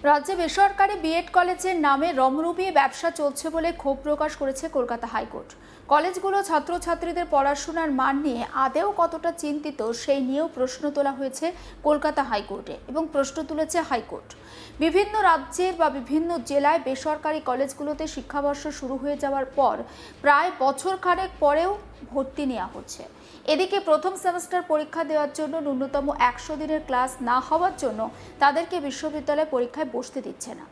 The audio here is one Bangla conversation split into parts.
রাজ্যে বেসরকারি বিএড কলেজের নামে রমরমিয়ে ব্যবসা চলছে বলে ক্ষোভ প্রকাশ করেছে কলকাতা হাইকোর্ট। কলেজগুলো ছাত্রছাত্রীদের পড়াশোনার মান নিয়ে আদৌ কতটা চিন্তিত সেই নিয়েও প্রশ্ন তোলা হয়েছে কলকাতা হাইকোর্টে এবং প্রশ্ন তুলেছে হাইকোর্ট। বিভিন্ন রাজ্যের বা বিভিন্ন জেলায় বেসরকারি কলেজগুলোতে শিক্ষাবর্ষ শুরু হয়ে যাওয়ার পর প্রায় বছর খানেক পরেও ভর্তি নেওয়া হচ্ছে। এদিকে প্রথম সেমিস্টার পরীক্ষা দেওয়ার জন্য ন্যূনতম 100 দিনের ক্লাস না হওয়ার জন্য তাদেরকে বিশ্ববিদ্যালয় পরীক্ষায় বসতে দিচ্ছে না।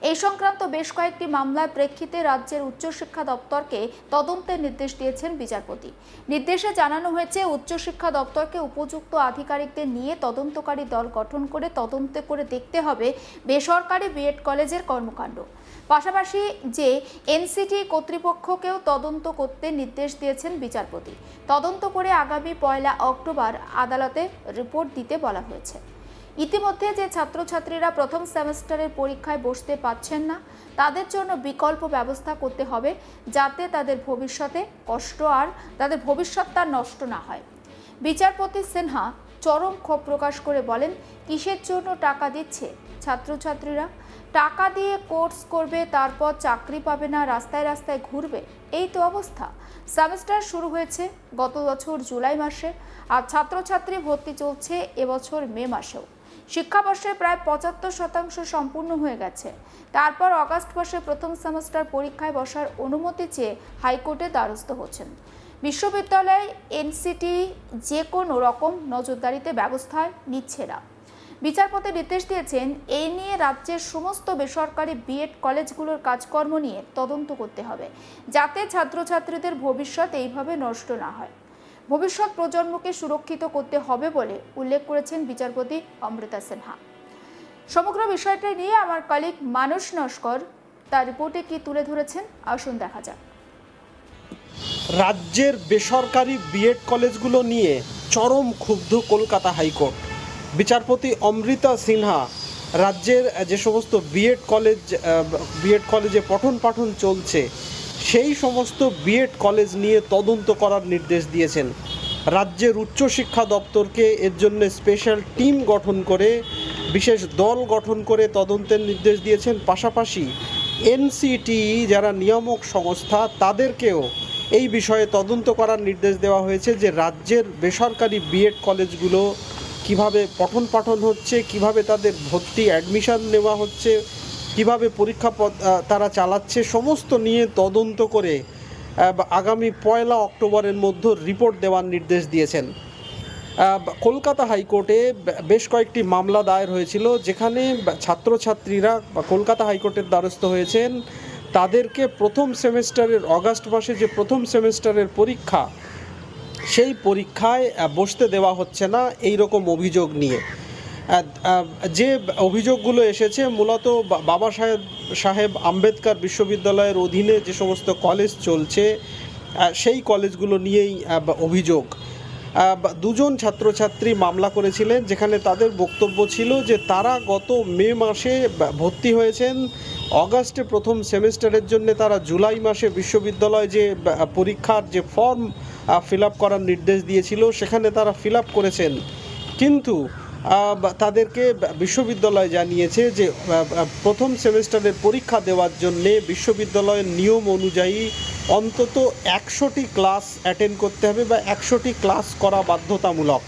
এই সংক্রান্ত বেশ কয়েকটি মামলার প্রেক্ষিতে রাজ্যের উচ্চশিক্ষা দপ্তরকে তদন্তের নির্দেশ দিয়েছেন বিচারপতি। নির্দেশে জানানো হয়েছে উচ্চশিক্ষা দপ্তরকে উপযুক্ত আধিকারিকদের নিয়ে তদন্তকারী দল গঠন করে তদন্ত করে দেখতে হবে বেসরকারি বিএড কলেজের কর্মকাণ্ড। পাশাপাশি যে এনসিটি কর্তৃপক্ষকেও তদন্ত করতে নির্দেশ দিয়েছেন বিচারপতি। তদন্ত করে আগামী 1 অক্টোবর আদালতে রিপোর্ট দিতে বলা হয়েছে। ইতিমধ্যে যে ছাত্রছাত্রীরা প্রথম সেমিস্টারের পরীক্ষায় বসতে পারছেন না তাদের জন্য বিকল্প ব্যবস্থা করতে হবে, যাতে তাদের ভবিষ্যৎ নষ্ট না হয়। বিচারপতি সিনহা চরম ক্ষোভ প্রকাশ করে বলেন, কিসের জন্য টাকা দিচ্ছে ছাত্রছাত্রীরা? টাকা দিয়ে কোর্স করবে, তারপর চাকরি পাবে না, রাস্তায় রাস্তায় ঘুরবে, এই তো অবস্থা। সেমিস্টার শুরু হয়েছে গত বছর জুলাই মাসে, আর ছাত্রছাত্রী ভর্তি চলছে এবছর মে মাসেও। শিক্ষাবর্ষের প্রায় 75% সম্পূর্ণ হয়ে গেছে। তারপর অগাস্ট মাসে প্রথম সেমিস্টার পরীক্ষায় বসার অনুমতি চেয়ে হাইকোর্টে দ্বারস্থ হচ্ছেন। বিশ্ববিদ্যালয় এনসিটি যে কোনো রকম নজরদারিতে ব্যবস্থা নিচ্ছে না। বিচারপতি নির্দেশ দিয়েছেন, এই নিয়ে রাজ্যের সমস্ত বেসরকারি বিএড কলেজগুলোর কাজকর্ম নিয়ে তদন্ত করতে হবে, যাতে ছাত্রছাত্রীদের ভবিষ্যৎ এইভাবে নষ্ট না হয়। ভবিষ্যৎ প্রজন্মকে সুরক্ষিত করতে হবে বলে উল্লেখ করেছেন বিচারপতি অমৃতা সিনহা। সমগ্র বিষয়টা নিয়ে আমার কলিগ মানস নস্কর তার রিপোর্টে কি তুলে ধরেছেন, আসুন দেখা যাক। রাজ্যের বেসরকারি বিএড কলেজগুলো নিয়ে চরম ক্ষুব্ধ কলকাতা হাইকোর্ট। বিচারপতি অমৃতা সিনহা রাজ্যের যে সমস্ত বিএড কলেজে পঠন পাঠন চলছে সেই সমস্ত বিএড কলেজ নিয়ে তদন্ত করার নির্দেশ দিয়েছেন। রাজ্যের উচ্চশিক্ষা দপ্তরকে এর জন্য স্পেশাল টিম গঠন করে, বিশেষ দল গঠন করে তদন্তের নির্দেশ দিয়েছেন। পাশাপাশি এনসিটি যারা নিয়ামক সংস্থা তাদেরকেও এই বিষয়ে তদন্ত করার নির্দেশ দেওয়া হয়েছে যে রাজ্যের বেসরকারি বিএড কলেজগুলো কিভাবে পঠন পাঠন হচ্ছে, কিভাবে তাদের ভর্তি অ্যাডমিশন নেওয়া হচ্ছে, কিভাবে পরীক্ষা তারা চালাচ্ছে, সমস্ত নিয়ে তদন্ত করে আগামী 1 অক্টোবরের মধ্যে রিপোর্ট দেওয়ার নির্দেশ দিয়েছেন। কলকাতা হাইকোর্টে বেশ কয়েকটি মামলা দায়ের হয়েছিল, যেখানে ছাত্রছাত্রীরা কলকাতা হাইকোর্টের দ্বারস্থ হয়েছেন। তাদেরকে প্রথম সেমিস্টারের অগাস্ট মাসে যে প্রথম সেমিস্টারের পরীক্ষা, সেই পরীক্ষায় বসতে দেওয়া হচ্ছে না, এই রকম অভিযোগ নিয়ে। যে অভিযোগগুলো এসেছে মূলত বাবা সাহেব আম্বেদকর বিশ্ববিদ্যালয়ের অধীনে যে সমস্ত কলেজ চলছে সেই কলেজগুলো নিয়েই অভিযোগ। 2 জন ছাত্রছাত্রী মামলা করেছিলেন, যেখানে তাদের বক্তব্য ছিল যে তারা গত মে মাসে ভর্তি হয়েছেন, অগাস্টে প্রথম সেমিস্টারের জন্য তারা জুলাই মাসে বিশ্ববিদ্যালয় যে পরীক্ষার যে ফর্ম ফিল আপ করার নির্দেশ দিয়েছিল সেখানে তারা ফিল আপ করেছেন, কিন্তু তাদেরকে বিশ্ববিদ্যালয় জানিয়েছে যে প্রথম সেমিস্টারের পরীক্ষা দেওয়ার জন্যে বিশ্ববিদ্যালয়ের নিয়ম অনুযায়ী অন্তত 100টি ক্লাস অ্যাটেন্ড করতে হবে বা 100টি ক্লাস করা বাধ্যতামূলক।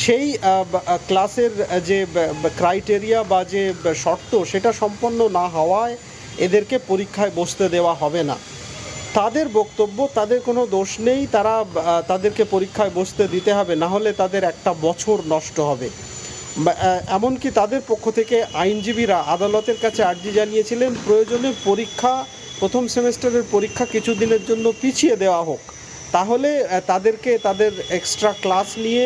সেই ক্লাসের যে ক্রাইটেরিয়া বা যে শর্ত সেটা সম্পন্ন না হওয়ায় এদেরকে পরীক্ষায় বসতে দেওয়া হবে না। তাদের বক্তব্য, তাদের কোনো দোষ নেই, তাদেরকে পরীক্ষায় বসতে দিতে হবে, না হলে তাদের একটা বছর নষ্ট হবে। এমনকি তাদের পক্ষ থেকে আইনজীবীরা আদালতের কাছে আর্জি জানিয়েছিলেন প্রয়োজনে প্রথম সেমিস্টারের পরীক্ষা কিছুদিনের জন্য পিছিয়ে দেওয়া হোক, তাহলে তাদেরকে তাদের এক্সট্রা ক্লাস নিয়ে,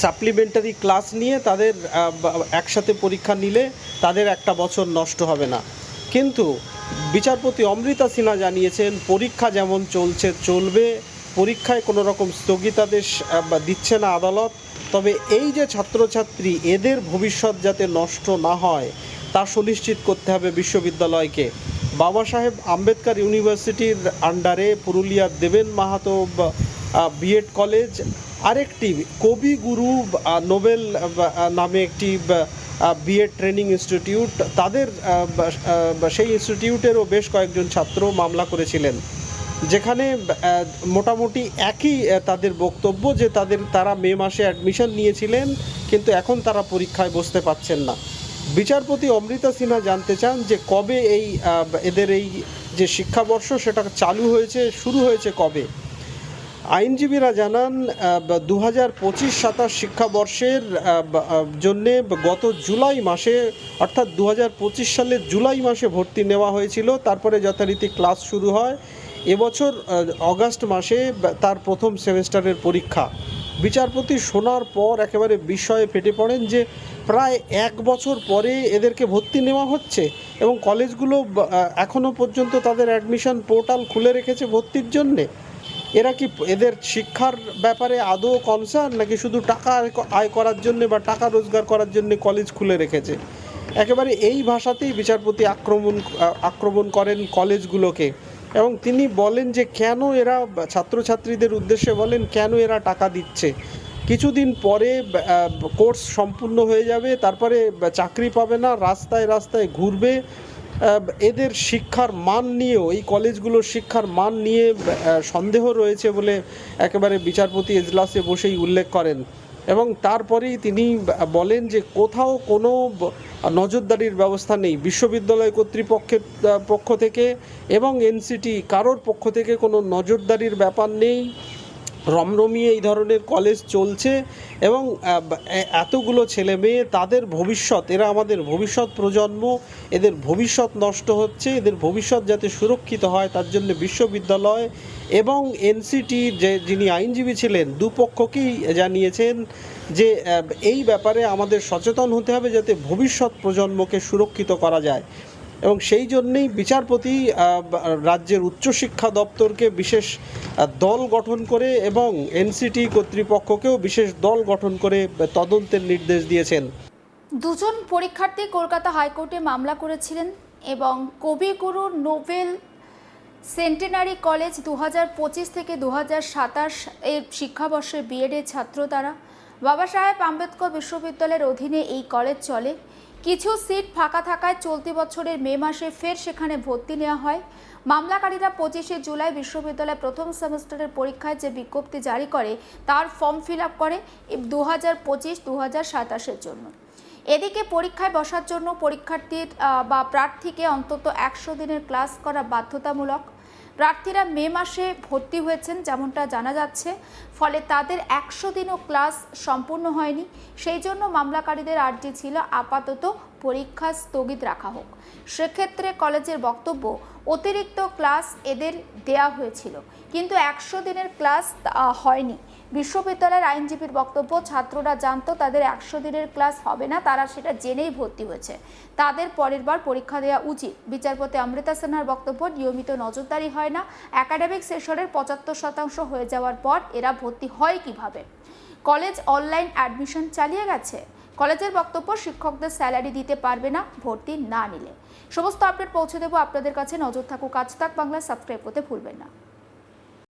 সাপ্লিমেন্টারি ক্লাস নিয়ে তাদের একসাথে পরীক্ষা নিলে তাদের একটা বছর নষ্ট হবে না। কিন্তু বিচারপতি অমৃতা সিনহা জানিয়েছেন পরীক্ষা যেমন চলছে চলবে, পরীক্ষায় কোনো রকম স্থগিতাদেশ দিচ্ছে না আদালত। তবে এই যে ছাত্রছাত্রী, এদের ভবিষ্যৎ যাতে নষ্ট না হয় তা সুনিশ্চিত করতে হবে বিশ্ববিদ্যালয়কে। বাবা সাহেব আম্বেদকর ইউনিভার্সিটির আন্ডারে পুরুলিয়ার দেবেন মাহাতো বিএড কলেজ আরেকটি কবিগুরু নোবেল নামে একটি বিএড ট্রেনিং ইনস্টিটিউট, তাদের সেই ইনস্টিটিউটেরও বেশ কয়েকজন ছাত্র মামলা করেছিলেন, যেখানে মোটামুটি একই তাদের বক্তব্য যে তারা মে মাসে অ্যাডমিশন নিয়েছিলেন, কিন্তু এখন তারা পরীক্ষায় বসতে পারছেন না। বিচারপতি অমৃতা সিনহা জানতে চান যে কবে এদের এই যে শিক্ষাবর্ষ সেটা চালু হয়েছে, শুরু হয়েছে কবে। আইনজীবীরা জানান 2025-27 শিক্ষাবর্ষের জন্যে গত জুলাই মাসে, অর্থাৎ 2025 সালের জুলাই মাসে ভর্তি নেওয়া হয়েছিল, তারপরে যথারীতি ক্লাস শুরু হয়। এবছর অগাস্ট মাসে তার প্রথম সেমেস্টারের পরীক্ষা। বিচারপতি শোনার পর একেবারে বিস্ময়ে ফেটে পড়েন যে প্রায় 1 বছর পরে এদেরকে ভর্তি নেওয়া হচ্ছে এবং কলেজগুলো এখনও পর্যন্ত তাদের অ্যাডমিশন পোর্টাল খুলে রেখেছে ভর্তির জন্যে। এরা কি এদের শিক্ষার ব্যাপারে আদৌ কনসার্ন, নাকি শুধু টাকা আয় করার জন্য বা টাকা রোজগার করার জন্য কলেজ খুলে রেখেছে? একেবারে এই ভাষাতেই বিচারপতি আক্রমণ করেন কলেজগুলোকে এবং তিনি বলেন যে কেন এরা, ছাত্রছাত্রীদের উদ্দেশ্যে বলেন কেন এরা টাকা দিচ্ছে। কিছুদিন পরে কোর্স সম্পূর্ণ হয়ে যাবে, তারপরে চাকরি পাবে না, রাস্তায় রাস্তায় ঘুরবে। এদের শিক্ষার মান নিয়েও, এই কলেজগুলোর শিক্ষার মান নিয়ে সন্দেহ রয়েছে বলে একেবারে বিচারপতি এজলাসে বসেই উল্লেখ করেন এবং তারপরেই তিনি বলেন যে কোথাও কোনো নজরদারির ব্যবস্থা নেই, বিশ্ববিদ্যালয় কর্তৃপক্ষের পক্ষ থেকে এবং এনসিটি কারোর পক্ষ থেকে কোনো নজরদারির ব্যাপার নেই। রমরমিয়ে এই ধরনের কলেজ চলছে এবং এতগুলো ছেলে মেয়ে, তাদের ভবিষ্যৎ, এরা আমাদের ভবিষ্যৎ প্রজন্ম, এদের ভবিষ্যৎ নষ্ট হচ্ছে। এদের ভবিষ্যৎ যাতে সুরক্ষিত হয় তার জন্য বিশ্ববিদ্যালয় এবং এনসিটি যিনি আইনজীবী ছিলেন, দুপক্ষকেই জানিয়েছেন যে এই ব্যাপারে আমাদের সচেতন হতে হবে যাতে ভবিষ্যৎ প্রজন্মকে সুরক্ষিত করা যায়। এবং সেই জন্যেই বিচারপতি রাজ্যের উচ্চশিক্ষা দপ্তরকে বিশেষ দল গঠন করে এবং এনসিটি কর্তৃপক্ষকেও বিশেষ দল গঠন করে তদন্তের নির্দেশ দিয়েছেন। দুজন পরীক্ষার্থী কলকাতা হাইকোর্টে মামলা করেছিলেন এবং কবিগুরু নোবেল সেন্টেনারি কলেজ 2025 থেকে 2027 এর শিক্ষাবর্ষে বিএডের ছাত্র তারা। বাবা সাহেব আম্বেদকর বিশ্ববিদ্যালয়ের অধীনে এই কলেজ চলে। কিছু সিট ফাঁকা থাকায় চলতি বছরের মে মাসে ফের সেখানে ভর্তি নেওয়া হয়। মামলাকারীরা 25শে জুলাই বিশ্ববিদ্যালয়ের প্রথম সেমেস্টারের পরীক্ষায় যে বিজ্ঞপ্তি জারি করে তার ফর্ম ফিল আপ করে 2025-2027 জন্য। এদিকে পরীক্ষায় বসার জন্য পরীক্ষার্থীর বা প্রার্থীকে অন্তত 100 দিনের ক্লাস করা বাধ্যতামূলক। প্রার্থীরা মে মাসে ভর্তি হয়েছেন যেমনটা জানা যাচ্ছে, ফলে তাদের 100 দিনও ক্লাস সম্পূর্ণ হয়নি। সেই জন্য মামলাকারীদের আর্জি ছিল আপাতত পরীক্ষা স্থগিত রাখা হোক। সেক্ষেত্রে কলেজের বক্তব্য, অতিরিক্ত ক্লাস এদের দেয়া হয়েছিল কিন্তু 100 দিনের ক্লাস হয়নি। বিশ্ববিদ্যালয়ের আইনজীবীর বক্তব্য, ছাত্ররা জানতো তাদের 100 দিনের ক্লাস হবে না, তারা সেটা জেনেই ভর্তি হয়েছে, তাদের পরের বার পরীক্ষা দেওয়া উচিত। বিচারপতি অমৃতা সিনহার বক্তব্য, নিয়মিত নজরদারি হয় না, একাডেমিক সেশনের 75% হয়ে যাওয়ার পর এরা ভর্তি হয় কিভাবে? কলেজ অনলাইন অ্যাডমিশন চালিয়ে গেছে। কলেজের বক্তব্য, শিক্ষকদের স্যালারি দিতে পারবে না ভর্তি না নিলে। সমস্ত আপডেট পৌঁছে দেবো আপনাদের কাছে। নজর থাকুক আজ তাক বাংলা, সাবস্ক্রাইব করতে ভুলবেন না।